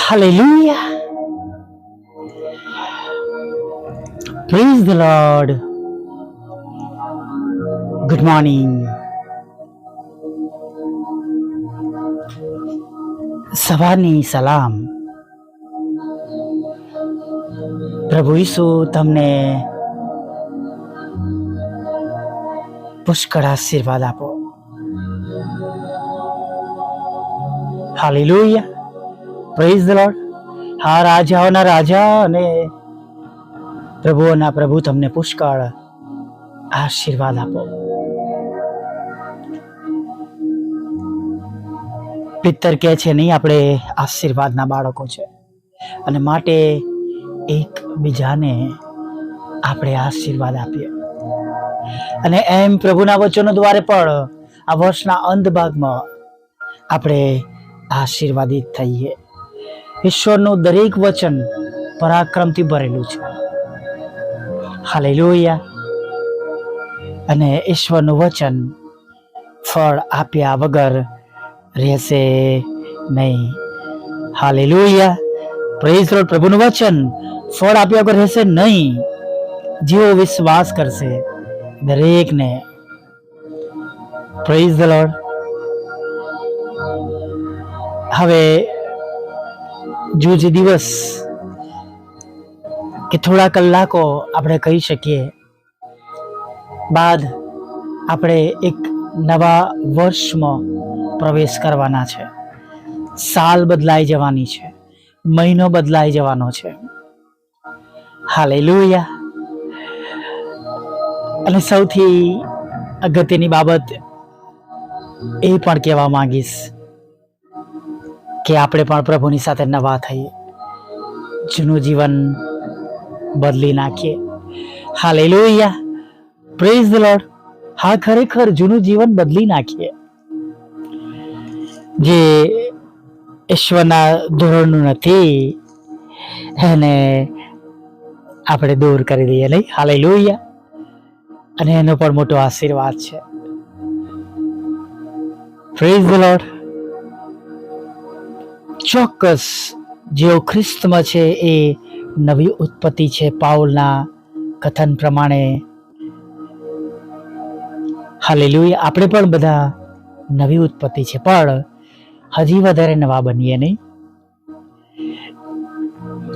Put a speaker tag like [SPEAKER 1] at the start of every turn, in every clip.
[SPEAKER 1] Hallelujah. Praise the Lord. Good morning. સવારની સલામ. પ્રભુ ઈસુ તમને પુષ્કળ આશીર્વાદ આપો. હાલેલુયા. Praise the lord. હા, રાજાઓના રાજા અને પ્રભુઓના પ્રભુ તમને પુષ્કળ આશીર્વાદ આપો. પિત્તર કહે છે નહીં, આપણે આશીર્વાદના બાળકો છે અને માટે એકબીજાને આપણે આશીર્વાદ આપીએ. અને એમ પ્રભુના વચનો દ્વારા પણ આ વર્ષના અંત ભાગમાં આપણે આશીર્વાદિત થઈએ. ઈશ્વરનું દરેક વચન પરાક્રમથી ભરેલું છે. હાલેલુયા. અને ઈશ્વરનું વચન ફળ આપ્યા વગર રહેશે નહીં. હાલેલુયા. Praise the Lord. પ્રભુનું વચન ફળ આપ્યા વગર રહેશે નહીં. જેઓ વિશ્વાસ કરશે દરેકને. Praise the lord. હવે જે દિવસ કે થોડા કલાકો આપણે કહી શકીએ બાદ આપણે એક નવા વર્ષમાં પ્રવેશ કરવાના છે. સાલ બદલાઈ જવાની છે, મહિનો બદલાઈ જવાનો છે. હાલેલુયા. અને સૌથી અગત્યની બાબત એ પણ કહેવા માંગીશ કે આપણે પણ પ્રભુની સાથે નવા થઈએ, જૂનું જીવન બદલી નાખીએ. હાલેલુયા. Praise the lord. હા, ખરેખર જૂનું જીવન બદલી નાખીએ. જે ઈશ્વરના ધોરણનું નથી એને આપણે દૂર કરી દઈએ નહીં. હાલેલુયા. અને એનો પણ મોટો આશીર્વાદ છે. Praise the lord. ચોક્કસ જેઓ ખ્રિસ્તમાં છે એ નવી ઉત્પત્તિ છે પાઉલના કથન પ્રમાણે. હાલેલુયા. આપણે પણ બધા નવી ઉત્પત્તિ છે, પણ હજી વધારે નવા બનીએ નહીં.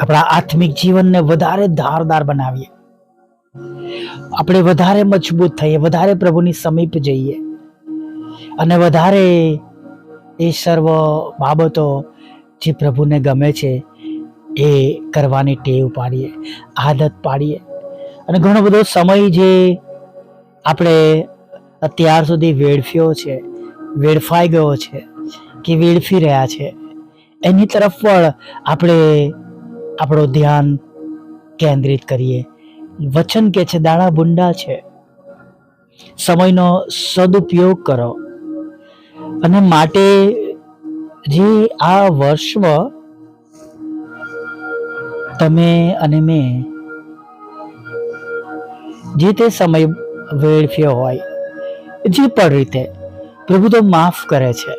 [SPEAKER 1] આપણા આત્મિક જીવનને વધારે ધારદાર બનાવીએ, આપણે વધારે મજબૂત થઈએ, વધારે પ્રભુની સમીપ જઈએ અને વધારે એ સર્વ બાબતો જે પ્રભુને ગમે છે એ કરવાની ટેવ પાડીએ, આદત પાડીએ. અને ઘણો બધો સમય જે આપણે અત્યાર સુધી વેડફાઈ ગયો છે કે વેડફી રહ્યા છે, એની તરફ પણ આપણે આપણું ધ્યાન કેન્દ્રિત કરીએ. વચન કે છે દાણા ભૂંડા છે, સમયનો સદુપયોગ કરો. અને માટે જે આ વર્ષમાં તમે અને મેં જે તે સમય વેડફ્યો હોય, જે પણ રીતે પ્રભુ તો માફ કરે છે.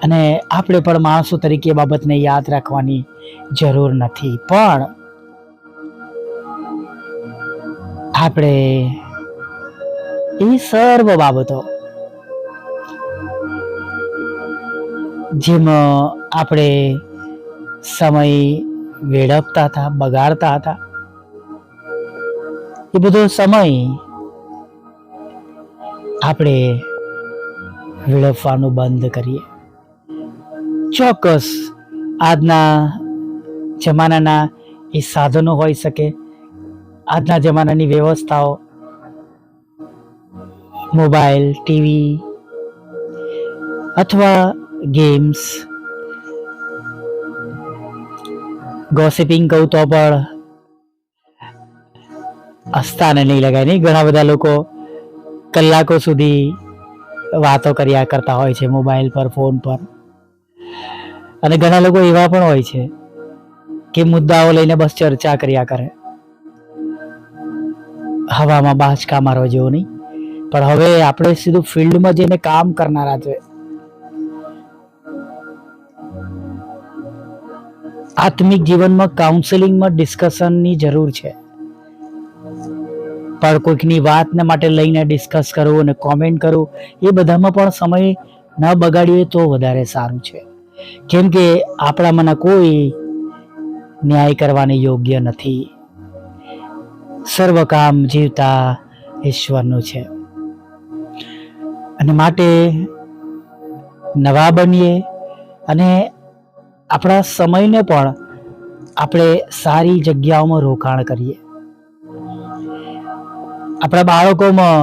[SPEAKER 1] અને આપણે પણ માણસો તરીકે બાબતને યાદ રાખવાની જરૂર નથી, પણ આપણે એ સર્વ બાબતો જેમાં આપણે સમય વેડફતા હતા, બગાડતા હતા, એ બધો સમય આપણે વેડફવાનું બંધ કરીએ. ચોક્કસ આજના જમાનાના એ સાધનો હોઈ શકે, આજના જમાનાની વ્યવસ્થાઓ, મોબાઈલ, ટીવી અથવા ગેમ્સ, ગોસિપિંગ કહું તો પણ અસ્તાને નહીં લગાય નહીં. ઘણા બધા લોકો કલાકો સુધી વાતો કર્યા કરતા હોય છે મોબાઈલ પર, ફોન પર. અને ઘણા લોકો એવા પણ હોય છે કે મુદ્દાઓ લઈને બસ ચર્ચા કર્યા કરે. હવામાં બાચકા મારવા જેવું નહીં, પણ હવે આપણે સીધું ફિલ્ડમાં જઈને કામ કરનારા છે. આત્મિક જીવનમાં કાઉન્સેલિંગમાં ડિસ્કશનની જરૂર છે, પણ કોઈકની વાતને માટે લઈને ડિસ્કસ કરવું અને કોમેન્ટ કરવું એ બધામાં પણ સમય ન બગાડીએ તો વધારે સારું છે. કેમ કે આપણામાંના કોઈ ન્યાય કરવાને યોગ્ય નથી. સર્વ કામ જીવતા ઈશ્વરનું છે, અને માટે નવા બનીએ અને આપણા સમયને પણ આપણે સારી જગ્યાઓમાં રોકાણ કરીએ. આપણા બાળકોમાં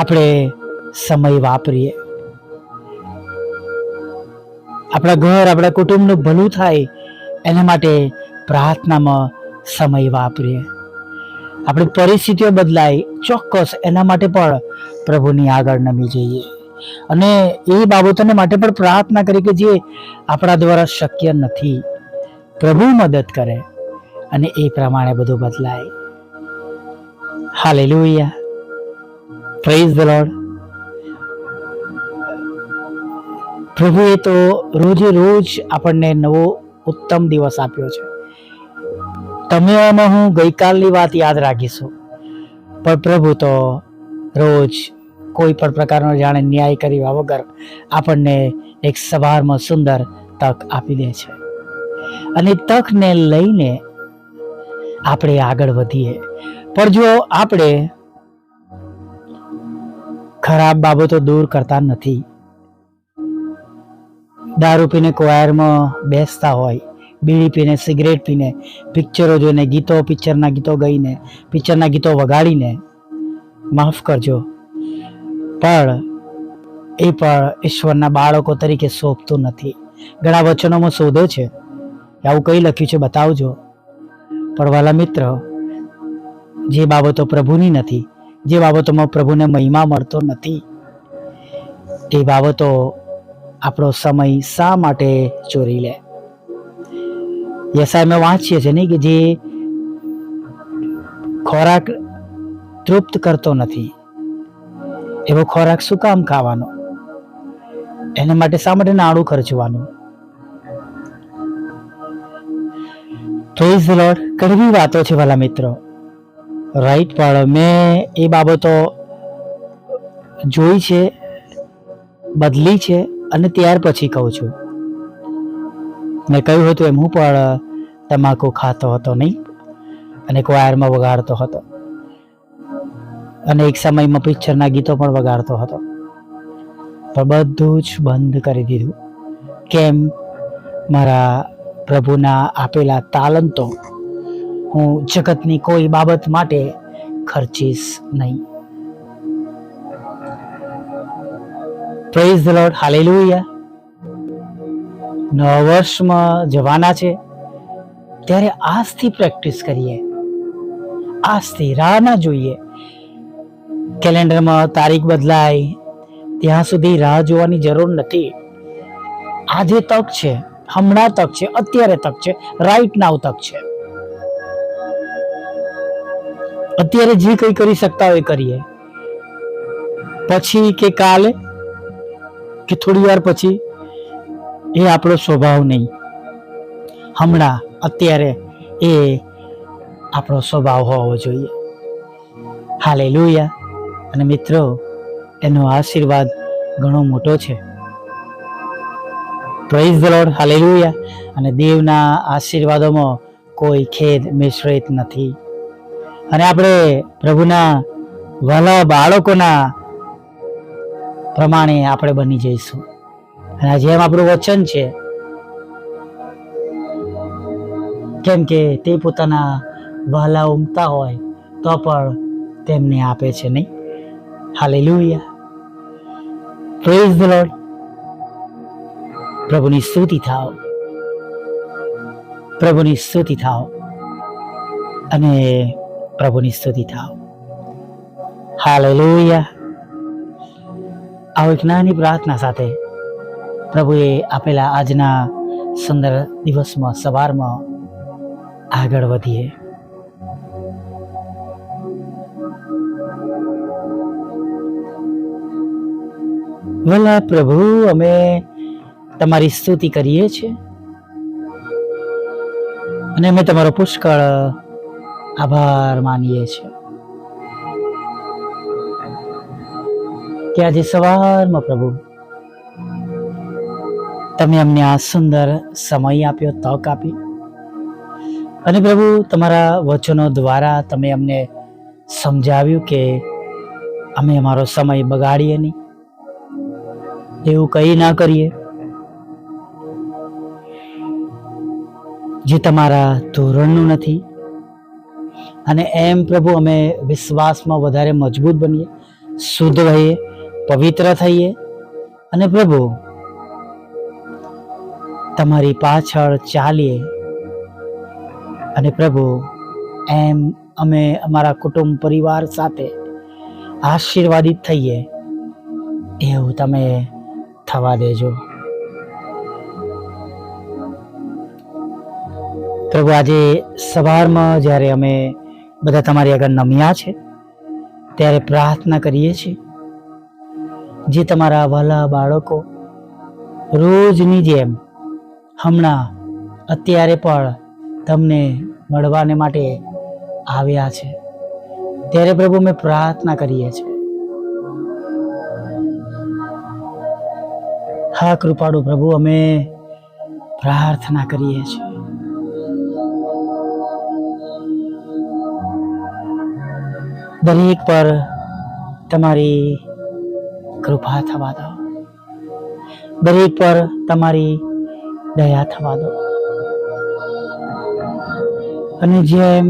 [SPEAKER 1] આપણે સમય વાપરીએ. આપણા ઘર, આપણા કુટુંબનું ભલું થાય એના માટે પ્રાર્થનામાં સમય વાપરીએ. આપણી પરિસ્થિતિઓ બદલાય ચોક્કસ એના માટે પણ પ્રભુની આગળ નમી જઈએ અને એ બાબતોને માટે પણ પ્રાર્થના કરી કે જે આપણા દ્વારા શક્ય નથી, પ્રભુ મદદ કરે અને એ પ્રમાણે બધું બદલાય. Hallelujah, praise the lord. પ્રભુએ તો રોજે રોજ આપણને નવો ઉત્તમ દિવસ આપ્યો છે. તમે અને હું ગઈકાલની વાત યાદ રાખીશું, પણ પ્રભુ તો રોજ કોઈ પણ પ્રકારનો જાણે ન્યાય કર્યા વગર આપણને એક સવારમાં સુંદર તક આપી દે છે, અને તકને લઈને આપણે આગળ વધીએ. પણ જો આપણે ખરાબ બાબતો દૂર કરતા નથી, દારૂ પીને ક્વાયરમાં બેસતા હોય, બીડી પીને, સિગરેટ પીને, પિક્ચરો જોઈને, પિક્ચરના ગીતો ગાઈને, પિક્ચરના ગીતો વગાડીને, માફ કરજો પણ એ પણ ઈશ્વરના બાળકો તરીકે શોભતું નથી. ઘણા વચનોમાં શોધો છે આવું કઈ લખ્યું છે બતાવજો. પણ વાલા મિત્ર, જે બાબતો પ્રભુની નથી, જે બાબતોમાં પ્રભુને મહિમા મળતો નથી, એ બાબતો આપણો સમય શા માટે ચોરી લે? યસાયામાં વાંચીએ છીએ નહીં કે જે ખોરાક તૃપ્ત કરતો નથી એવો ખોરાક શું કામ ખાવાનો? એના માટે શા માટે નાણું ખર્ચવાનું? Praise the Lord. કડવી વાતો છે વાલા મિત્રો, રાઈટ? પણ મેં એ બાબતો જોઈ છે, બદલી છે, અને ત્યાર પછી કહું છું. મેં કહ્યું હતું એમ હું પણ તમાકુ ખાતો હતો નહીં, અને ક્વાયરમાં વગાડતો હતો, અને એક સમયમાં પિક્ચરના ગીતો પણ વગાડતો હતો, પણ બધું જ બંધ કરી દીધું. કેમ? મારા પ્રભુના આપેલા તાલંતો હું જગતની કોઈ બાબત માટે ખર્ચીશ નહીં. Praise the lord, hallelujah. નવા વર્ષમાં જવાના છે ત્યારે આજથી પ્રેક્ટિસ કરીએ, આજથી રાહ ના જોઈએ. કેલેન્ડરમાં તારીખ બદલાય ત્યાં સુધી રાહ જોવાની જરૂર નથી. આજે તક છે, હમણાં તક છે, અત્યારે તક છે, રાઈટ નાવ તક છે. અત્યારે જે કંઈ કરી શકતા હોય કરીએ, પછી કે કાલે કે થોડી વાર પછી એ આપણો સ્વભાવ નહીં. હમણાં અત્યારે એ આપણો સ્વભાવ હોવો જોઈએ. હાલેલુયા. અને મિત્રો, એનો આશીર્વાદ ઘણો મોટો છે. Praise the lord, hallelujah. અને દેવના આશીર્વાદોમાં કોઈ ખેદ મિશ્રિત નથી. અને આપણે પ્રભુના વાલા બાળકોના પ્રમાણે આપણે બની જઈશું. અને જેમ આપણું વચન છે, કેમ કે તે પોતાના વહાલા ઉમતા હોય તો પણ તેમને આપે છે નહીં? હાલેલુયા. Praise the lord. પ્રભુની સ્તુતિ થાવ, પ્રભુની સ્તુતિ થાવ, અને પ્રભુની સ્તુતિ થાવ. હાલેલુયા. આવો એક નાની પ્રાર્થના સાથે પ્રભુએ આપેલા આજના સુંદર દિવસમાં, સવારમાં આગળ વધીએ. ભલા પ્રભુ, અમે તમારી સ્તુતિ કરીએ છીએ. અને અમે તમારો પુષ્કળ આભાર માનીએ છીએ કે આજે સવારમાં પ્રભુ તમે અમને આ સુંદર સમય આપ્યો, તક આપી, અને પ્રભુ તમારા વચનો દ્વારા તમે અમને સમજાવ્યું કે અમે અમારો સમય બગાડીએ નહીં, એવું કંઈ ના કરીએ જે તમારા ધોરણનું નથી. અને એમ પ્રભુ અમે વિશ્વાસમાં વધારે મજબૂત બનીએ, શુદ્ધ રહીએ, પવિત્ર થઈએ, અને પ્રભુ તમારી પાછળ ચાલીએ. અને પ્રભુ એમ અમે અમારા કુટુંબ પરિવાર સાથે આશીર્વાદિત થઈએ, એવું તમે થવા દેજો. પ્રભુ આજે સવારમાં જ્યારે અમે બધા તમારી આગળ નમ્યા છે ત્યારે પ્રાર્થના કરીએ છીએ, જે તમારા વહાલા બાળકો રોજની જેમ હમણાં અત્યારે પણ તમને મળવાને માટે આવ્યા છે, ત્યારે પ્રભુ અમે પ્રાર્થના કરીએ છીએ, હા કૃપાળુ પ્રભુ, અમે પ્રાર્થના કરીએ છીએ દરેક પર તમારી કૃપા થવા દો, દરેક પર તમારી દયા થવા દો. અને જેમ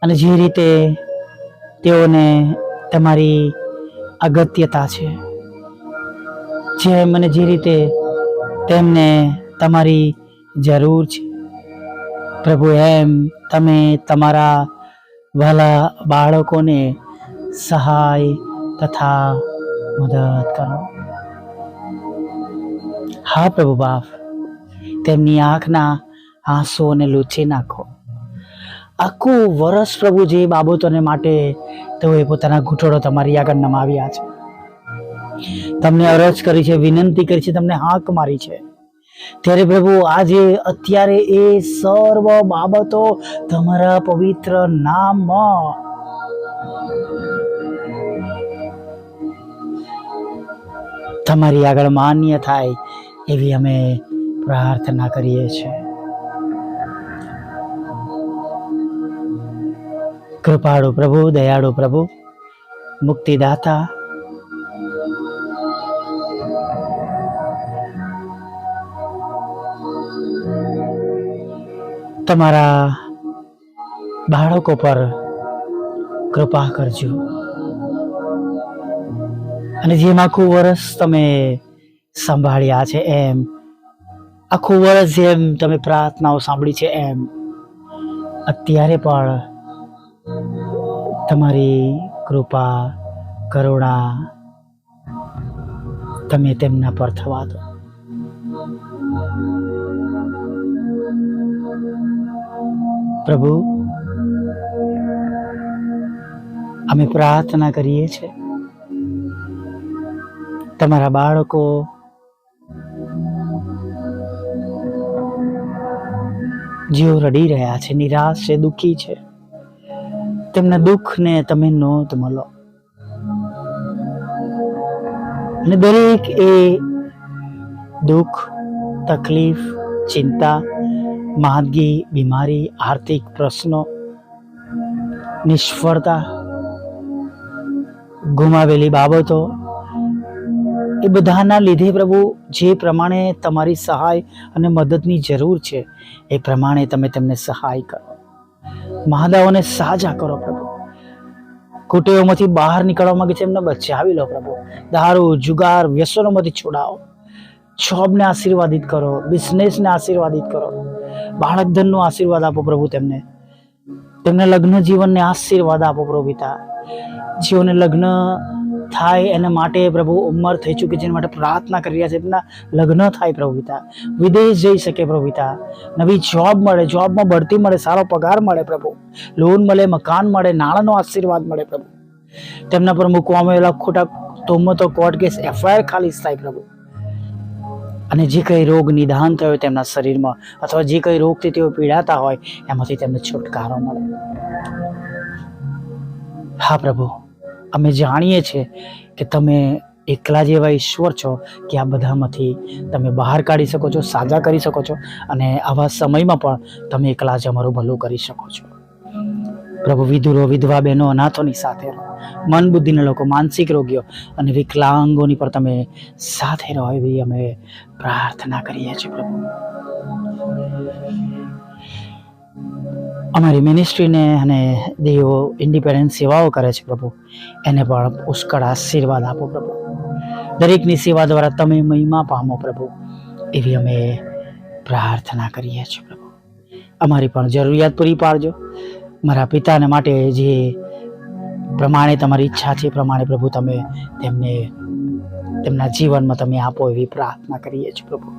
[SPEAKER 1] અને જે રીતે તેઓને તમારી અગત્યતા છે, જેમ અને જે રીતે તેમને તમારી જરૂર છે, પ્રભુ એમ તમે તમારા વહાલા બાળકોને સહાય તથા મદદ કરો. હા પ્રભુ બાપ, તેમની આંખના આંસુઓને લૂછી નાખો. આખું વર્ષ પ્રભુ જે બાબતોને માટે તેઓએ પોતાના ઘૂંટણો તમારી આગળ નમાવ્યા છે, તમને અરજ કરી છે, વિનંતી કરી છે, તમને હાક મારી છે, ત્યારે પ્રભુ આજે અત્યારે એ સર્વ બાબતો તમારા પવિત્ર નામમાં તમારી આગળ માન્ય થાય એવી અમે પ્રાર્થના કરીએ છીએ. કૃપાળુ પ્રભુ, દયાળુ પ્રભુ, મુક્તિદાતા, તમારા બાળકો પર કૃપા કરજો. અને જેમ આખું વર્ષ તમે સંભાળ્યા છે, એમ આખું વર્ષ જેમ તમે પ્રાર્થનાઓ સાંભળી છે, એમ અત્યારે પણ તમારી કૃપા, કરુણા તમે તેમના પર થવા દો. પ્રભુ, અમે પ્રાર્થના કરીએ છીએ તમારા બાળકો જેઓ રડી રહ્યા છે, નિરાશ છે, દુઃખી છે, તેમના દુઃખને તમે નોંધ મળો. અને દરેક એ દુઃખ, તકલીફ, ચિંતા, માંદગી, બીમારી, આર્થિક પ્રશ્નો, નિષ્ફળતા, ગુમાવેલી બાબતો, એ બધાના લીધે પ્રભુ જે પ્રમાણે તમારી સહાય અને મદદની જરૂર છે એ પ્રમાણે તમે તેમને સહાય કરો. મહાદાઓને સાજા કરો પ્રભુ. કુટેવોમાંથી બહાર નીકળવા માંગે છે એમને બચાવી લો પ્રભુ. દારૂ, જુગાર, વ્યસનોમાંથી છોડાવો. જોબને આશીર્વાદિત કરો, બિઝનેસને આશીર્વાદિત કરો, બાળક ધનનો આશીર્વાદ આપો પ્રભુ. તેમને લગ્ન જીવનને આશીર્વાદ આપો પ્રભુ પિતા. જેઓને લગ્ન થાય એના માટે પ્રભુ ઉંમર થઈ ચૂકી છે, એના માટે પ્રાર્થના કરી રહ્યા છે, એમના લગ્ન થાય પ્રભુ પિતા. વિદેશ જઈ શકે પ્રભુ પિતા. નવી જોબ મળે, જોબમાં બઢતી મળે, સારો પગાર મળે પ્રભુ. લોન મળે, મકાન મળે, નાણાંનો આશીર્વાદ મળે પ્રભુ. તેમના પર મૂકવામાં આવેલા ખોટા તોમતો, કોર્ટ કેસ, એફઆઈઆર ખાલી થાય પ્રભુ. અને જે કંઈ રોગ નિદાન થયો હોય તેમના શરીરમાં અથવા જે કંઈ રોગથી તેઓ પીડાતા હોય એમાંથી તેમને છુટકારો મળે. હા પ્રભુ, અમે જાણીએ છીએ કે તમે એકલા જ એવા ઈશ્વર છો કે આ બધામાંથી તમે બહાર કાઢી શકો છો, સાજા કરી શકો છો, અને આવા સમયમાં પણ તમે એકલા જ અમારું ભલું કરી શકો છો. પ્રભુ, વિધુરો, વિધવા બહેનો, અનાથોની સાથે રહો. મન બુદ્ધિના લોકો, માનસિક રોગીઓ અને વિકલાંગોની પર તમે સાથે રહો એવી અમે પ્રાર્થના કરીએ છીએ. પ્રભુ, અમારી મિનિસ્ટ્રીને અને દેવો ઇન્ડિપેન્ડન્ટ સેવાઓ કરે છે પ્રભુ, એને પણ પુષ્કળ આશીર્વાદ આપો પ્રભુ. દરેકની સેવા દ્વારા તમે મહિમા પામો પ્રભુ, એવી અમે પ્રાર્થના કરીએ છીએ. પ્રભુ, અમારી પણ જરૂરિયાત પૂરી પાડજો. મારા પિતાને માટે જે પ્રમાણે તમારી ઈચ્છા છે પ્રમાણે પ્રભુ તમે તેમને તેમના જીવનમાં તમે આપો એવી પ્રાર્થના કરીએ છીએ. પ્રભુ,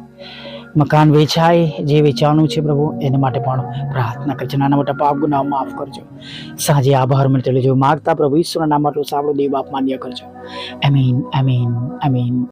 [SPEAKER 1] મકાન વેચાય, જે વેચાવાનું છે પ્રભુ એને માટે પણ પ્રાર્થના કરી છે. નાના મોટા પાપ ગુનાહ માફ કરજો. સાંજે આભાર મળતો લેજો માગતા પ્રભુ ઈશ્વરના નામ આટલું સાંભળો, દેવ બાપ માન્ય કરજો. આમીન, આમીન, આમીન.